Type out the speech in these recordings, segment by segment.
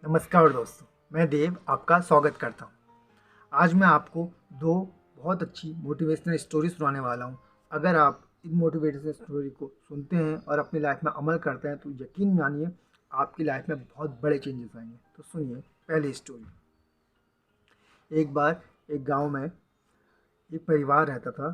नमस्कार दोस्तों, मैं देव आपका स्वागत करता हूँ। आज मैं आपको दो बहुत अच्छी मोटिवेशनल स्टोरी सुनाने वाला हूँ। अगर आप इन मोटिवेशनल स्टोरी को सुनते हैं और अपनी लाइफ में अमल करते हैं तो यकीन मानिए आपकी लाइफ में बहुत बड़े चेंजेस आएंगे। तो सुनिए पहली स्टोरी। एक बार एक गांव में एक परिवार रहता था,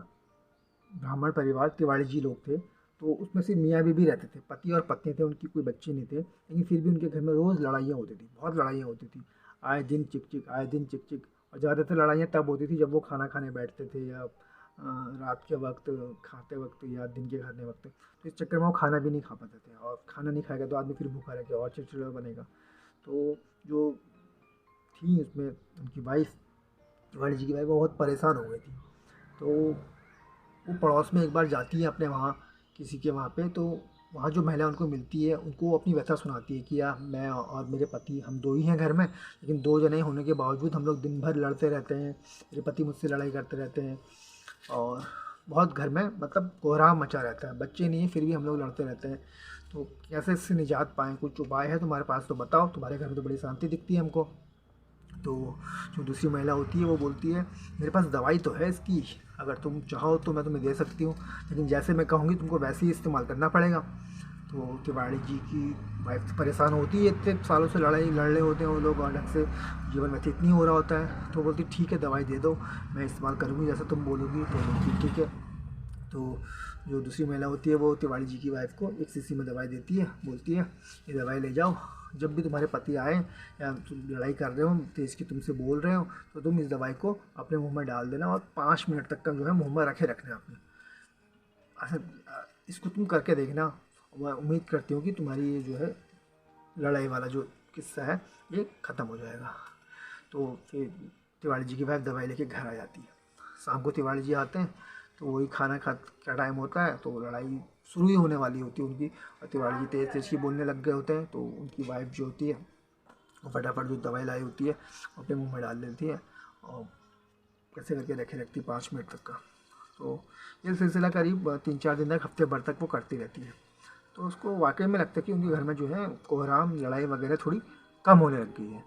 ब्राह्मण परिवार, तिवाड़ी जी लोग थे। तो उसमें से मियाँ बीबी रहते थे, पति और पत्नी थे, उनकी कोई बच्चे नहीं थे, लेकिन फिर भी उनके घर में रोज़ लड़ाइयाँ होती थी, बहुत लड़ाइयाँ होती थी। आए दिन चिक चिक, आए दिन चिक चिक। और ज़्यादातर लड़ाइयाँ तब होती थी जब वो खाना खाने बैठते थे, या रात के वक्त खाते वक्त, या दिन के खाने वक्त। तो इस चक्कर में वो खाना भी नहीं खा पाते थे, और खाना नहीं खाएगा तो आदमी फिर भूखा रहेगा और चिड़चिड़ा बनेगा। तो जो थी उसमें उनकी वाइफ, तिवाड़ी जी की वाइफ, वो बहुत परेशान हो गई थी। तो वो पड़ोस में एक बार जाती है अपने वहाँ, किसी के वहाँ पे। तो वहाँ जो महिला उनको मिलती है, उनको अपनी व्यथा सुनाती है कि यार मैं और मेरे पति, हम दो ही हैं घर में, लेकिन दो जने होने के बावजूद हम लोग दिन भर लड़ते रहते हैं। मेरे पति मुझसे लड़ाई करते रहते हैं, और बहुत घर में मतलब कोहराम मचा रहता है, बच्चे नहीं है फिर भी हम लोग लड़ते रहते हैं। तो कैसे इससे निजात पाएँ, कुछ उपाय है तुम्हारे पास तो बताओ, तुम्हारे घर में तो बड़ी शांति दिखती है हमको। तो जो दूसरी महिला होती है वो बोलती है, मेरे पास दवाई तो है इसकी, अगर तुम चाहो तो मैं तुम्हें दे सकती हूँ, लेकिन जैसे मैं कहूँगी तुमको वैसे ही इस्तेमाल करना पड़ेगा। तो तिवाड़ी जी की वाइफ परेशान होती है, इतने सालों से लड़ाई लड़ रहे होते हैं वो लोग और ढंग से जीवन व्यतीत नहीं हो रहा होता है। तो बोलती ठीक है दवाई दे दो, मैं इस्तेमाल करूँगी जैसे तुम बोलोगी। तो बोलती ठीक है। तो जो दूसरी महिला होती है वो तिवाड़ी जी की वाइफ को एक शीशी में दवाई देती है, बोलती है ये दवाई ले जाओ, जब भी तुम्हारे पति आए या तुम लड़ाई कर रहे हो, तेज की तुमसे बोल रहे हो, तो तुम इस दवाई को अपने मुंह में डाल देना, और 5 मिनट तक का जो है मुंह में रखे रखना अपने। अच्छा, इसको तुम करके देखना, मैं उम्मीद करती हूँ कि तुम्हारी ये जो है लड़ाई वाला जो किस्सा है ये ख़त्म हो जाएगा। तो फिर तिवाड़ी जी की वाइफ दवाई लेके घर आ जाती है। शाम को तिवाड़ी जी आते हैं, तो वही खाना खा का टाइम होता है, तो लड़ाई शुरू ही होने वाली होती है उनकी। और तिवाड़ी जी तेज़ तेज़ की बोलने लग गए होते हैं, तो उनकी वाइफ जो होती है वो फटाफट जो दवाई लाई होती है अपने मुंह में डाल देती है, और कैसे करके रखे रखती 5 मिनट तक का। तो ये सिलसिला करीब 3-4 दिन तक, हफ्ते भर तक वो करती रहती है। तो उसको वाकई में लगता है कि उनके घर में जो है कोहराम, लड़ाई वगैरह थोड़ी कम होने लग गई है।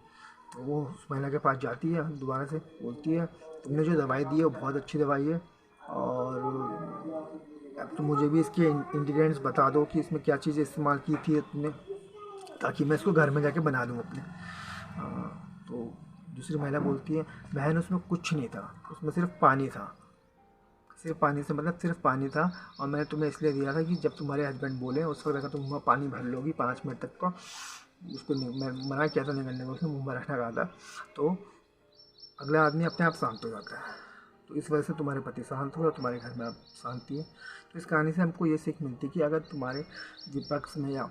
तो वो उस महिला के पास जाती है, दोबारा से बोलती है तुमने जो दवाई दी है वो बहुत अच्छी दवाई है, और अब तो मुझे भी इसके इंग्रेडिएंट्स बता दो कि इसमें क्या चीज़ इस्तेमाल की थी तुमने, ताकि मैं इसको घर में जाके बना लूँ अपने। तो दूसरी महिला बोलती है बहन उसमें कुछ नहीं था, उसमें सिर्फ पानी था, सिर्फ पानी से मतलब सिर्फ पानी था, और मैंने तुम्हें इसलिए दिया था कि जब तुम्हारे हस्बैंड बोले उस वक्त अगर तुम मुँह में पानी भर लोगी 5 मिनट तक का, उसको मैं मना किया था निकलने को, उसने मुँह में रखना कहा था, तो अगला आदमी अपने आप शांत हो जाता है। तो इस वजह से तुम्हारे पति शांत हुए और तुम्हारे घर में अब शांति है। तो इस कहानी से हमको ये सीख मिलती है कि अगर तुम्हारे विपक्ष में या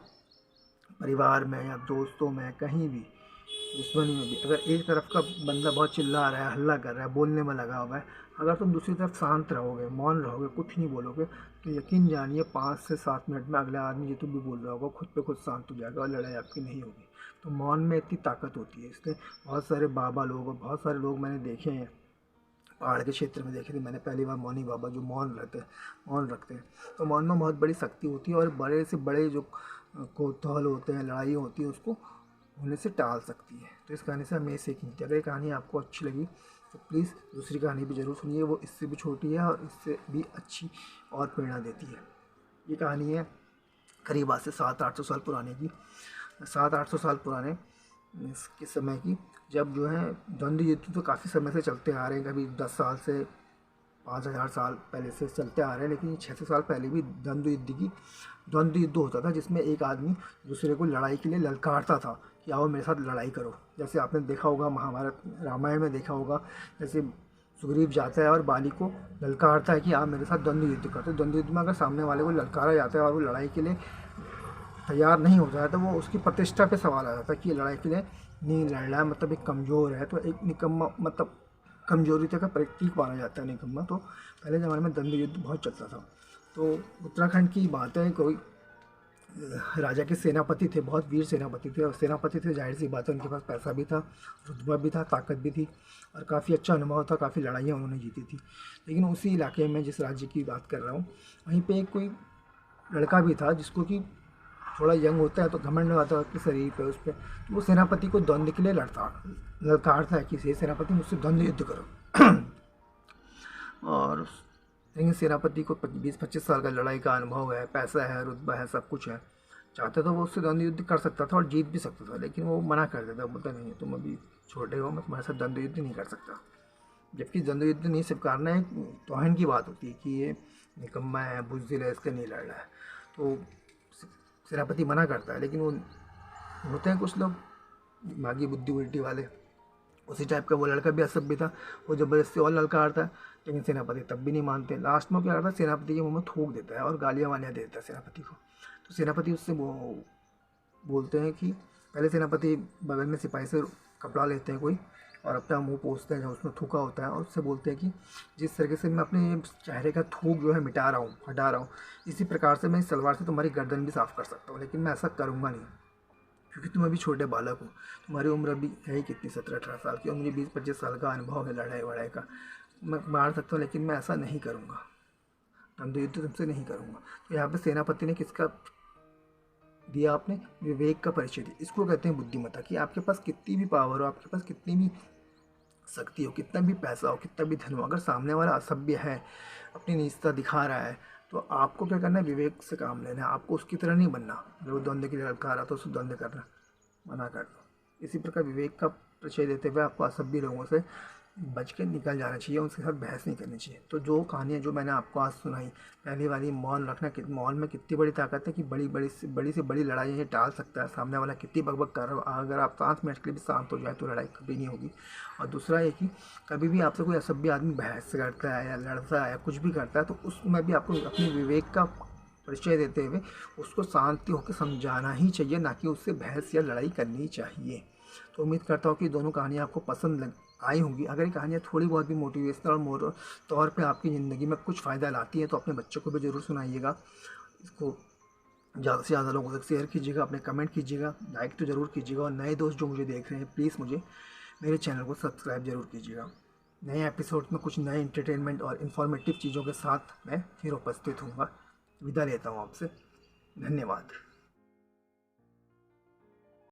परिवार में या दोस्तों में कहीं भी, दुश्मनी में भी, अगर एक तरफ का बंदा बहुत चिल्ला रहा है, हल्ला कर रहा है, बोलने में लगा हुआ है, अगर तुम दूसरी तरफ शांत रहोगे, मौन रहोगे, कुछ नहीं बोलोगे, तो यकीन जानिए 5 से 7 मिनट में अगला आदमी जो तुम भी बोल रहा होगा खुद पे खुद शांत हो जाएगा और लड़ाई आपकी नहीं होगी। तो मौन में इतनी ताकत होती है, इसलिए बहुत सारे बाबा लोग और बहुत सारे लोग मैंने देखे हैं, पहाड़ के क्षेत्र में देखे थे मैंने पहली बार, मौनी बाबा जो मौन रहते हैं, मौन रखते हैं। तो मौन में बहुत बड़ी शक्ति होती है, और बड़े से बड़े जो कोतूहल होते हैं, लड़ाई होती है, उसको होने से टाल सकती है। तो इस कहानी से हमें ये सीख मिलती है। अगर ये कहानी आपको अच्छी लगी तो प्लीज़ दूसरी कहानी भी ज़रूर सुनिए, वो इससे भी छोटी है और इससे भी अच्छी और प्रेरणा देती है। ये कहानी है करीब आज से 700-800 साल पुराने की, 700-800 साल पुराने इसके समय की, जब जो है द्वंद्व युद्ध तो काफ़ी समय से चलते आ रहे हैं, कभी 10 साल से 5,000 साल पहले से चलते आ रहे हैं, लेकिन ये 600 साल पहले भी द्वंद्व युद्ध होता था, जिसमें एक आदमी दूसरे को लड़ाई के लिए ललकारता था कि आओ मेरे साथ लड़ाई करो। जैसे आपने देखा होगा महाभारत रामायण में देखा होगा, जैसे सुग्रीव जाता है और बाली को ललकारता है कि आप मेरे साथ द्वंद्व युद्ध करते। द्वंद्व युद्ध में अगर सामने वाले को ललकारा जाता है और वो लड़ाई के लिए तैयार नहीं होता है, तो वो उसकी प्रतिष्ठा पे सवाल आ जाता है कि ये लड़ाई के लिए नहीं लड़ रहा है, मतलब एक कमज़ोर है, तो एक निकम्मा, मतलब कमजोरी तक का प्रतीक माना जाता है निकम्मा। तो पहले ज़माने में द्वंद्व युद्ध बहुत चलता था। तो उत्तराखंड की बात है, कोई राजा के सेनापति थे, बहुत वीर सेनापति थे, और सेनापति थे, जाहिर सी बात है उनके पास पैसा भी था, रुतबा भी था, ताकत भी थी, और काफ़ी अच्छा अनुभव था, काफ़ी लड़ाइयाँ उन्होंने जीती थी। लेकिन उसी इलाके में, जिस राज्य की बात कर रहा हूँ, वहीं पे एक कोई लड़का भी था जिसको कि थोड़ा यंग होता है तो घमंड आता है अपने शरीर पे, उस पर, तो वो सेनापति को द्वंद्व के लिए लड़ता है कि से सेनापति मुझसे द्वंद्व युद्ध करो। और लेकिन सेनापति को 20-25 साल का लड़ाई का अनुभव है, पैसा है, रुतबा है, सब कुछ है, चाहता तो वो उससे द्वंद्व युद्ध कर सकता था और जीत भी सकता था, लेकिन वो मना कर देता, बोलता नहीं तुम अभी छोटे हो, मैं तुम्हारे साथ द्वंद्व युद्ध नहीं कर सकता। जबकि द्वंद्व युद्ध नहीं सिर्फ करना है, तोहन की बात होती है कि ये निकम्मा है, बुज़दिल है, इसके नहीं लड़ना है, तो सेनापति मना करता है। लेकिन वो होते हैं कुछ लोग दिमागी बुद्धि उल्टी वाले, उसी टाइप का वो लड़का भी असभ्य था, वो ज़बरदस्ती और ललकारता है, लेकिन सेनापति तब भी नहीं मानते। लास्ट में क्या करता है, सेनापति के मुंह में थूक देता है और गालियाँ वालियाँ दे देता है सेनापति को। तो सेनापति उससे बोलते हैं कि पहले सेनापति बगल में सिपाही से कपड़ा लेते हैं कोई और अपना मुंह पोंछते हैं जहाँ उसमें थूका होता है, और उससे बोलते हैं कि जिस तरीके से मैं अपने चेहरे का थूक जो है मिटा रहा हूँ, हटा रहा हूँ, इसी प्रकार से मैं इस सलवार से तुम्हारी गर्दन भी साफ़ कर सकता हूँ, लेकिन मैं ऐसा करूँगा नहीं, क्योंकि तुम अभी छोटे बालक हो, तुम्हारी उम्र अभी है ही कितनी, 17-18 साल की, और मुझे 20-25 साल का अनुभव है लड़ाई वड़ाई का, मैं मार सकता हूँ, लेकिन मैं ऐसा नहीं करूँगा, द्वंद्व युद्ध तुमसे नहीं करूँगा। तो यहाँ पे सेनापति ने किसका दिया, आपने विवेक का परिचय दिया। इसको कहते हैं बुद्धिमत्ता, कि आपके पास कितनी भी पावर हो, आपके पास कितनी भी शक्ति हो, कितना भी पैसा हो, कितना भी धन हो, अगर सामने वाला असभ्य है, अपनी नीचता दिखा रहा है, तो आपको क्या करना है, विवेक से काम लेना है। आपको उसकी तरह नहीं बनना, अगर वो द्वंद्व के लिए लड़का रहा तो उससे द्वंद्व करना मना कर दो। इसी प्रकार विवेक का परिचय देते हुए आपको असभ्य लोगों से बच के निकल जाना चाहिए, उनके साथ बहस नहीं करनी चाहिए। तो जो कहानियाँ जो मैंने आपको आज सुनाई, पहली वाली मौन रखना, मौन में कितनी बड़ी ताकत है कि बड़ी से बड़ी लड़ाई ये टाल सकता है। सामने वाला कितनी बकबक कर रहा हो, अगर आप 5 मिनट के लिए भी शांत हो जाए तो लड़ाई कभी नहीं होगी। और दूसरा ये कि कभी भी आपसे कोई असभ्य आदमी बहस करता है या लड़ता है या कुछ भी करता है, तो उसमें भी आपको अपने विवेक का परिचय देते हुए उसको शांति होकर समझाना ही चाहिए, ना कि उससे बहस या लड़ाई करनी चाहिए। तो उम्मीद करता हूँ कि दोनों कहानियाँ आपको पसंद आई होंगी। अगर ये कहानियाँ थोड़ी बहुत भी मोटिवेशनल और मोरल तौर पे आपकी ज़िंदगी में कुछ फ़ायदा लाती हैं, तो अपने बच्चों को भी ज़रूर सुनाइएगा। इसको ज़्यादा से ज़्यादा लोगों तक शेयर कीजिएगा, अपने कमेंट कीजिएगा, लाइक तो ज़रूर कीजिएगा, और नए दोस्त जो मुझे देख रहे हैं प्लीज़ मुझे मेरे चैनल को सब्सक्राइब ज़रूर कीजिएगा। नए एपिसोड में कुछ नए एंटरटेनमेंट और इन्फॉर्मेटिव चीज़ों के साथ मैं फिर उपस्थित हूँगा। विदा लेता हूँ आपसे, धन्यवाद।